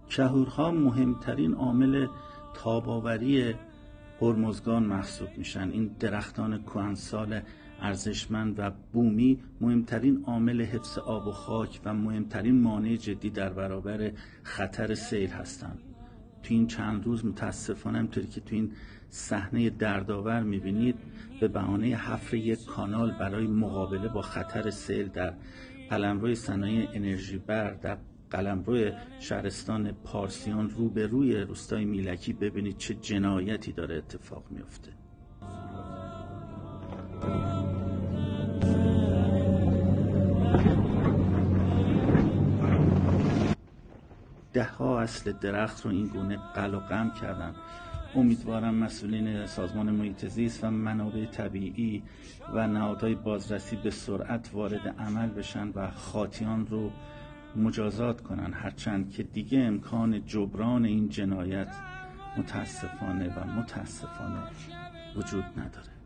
کهورها مهمترین عامل تاب‌آوری هرمزگان محسوب میشن. این درختان کهنسال ارزشمند و بومی مهمترین عامل حفظ آب و خاک و مهمترین مانع جدی در برابر خطر سیل هستند. تو این چند روز متاسفانه همونطوری که تو این صحنه دردآور میبینید به بهانه حفر یک کانال برای مقابله با خطر سیل در قلمرو صنایع انرژی بر در قلمرو شهرستان پارسیان روبروی روستای میلکی ببینید چه جنایتی داره اتفاق میفته. ده ها اصل درخت رو این گونه قل و قم کردن. امیدوارم مسئولین سازمان محیط زیست و منابع طبیعی و نهادهای بازرسی به سرعت وارد عمل بشن و خاطیان رو مجازات کنن، هرچند که دیگه امکان جبران این جنایت متاسفانه وجود نداره.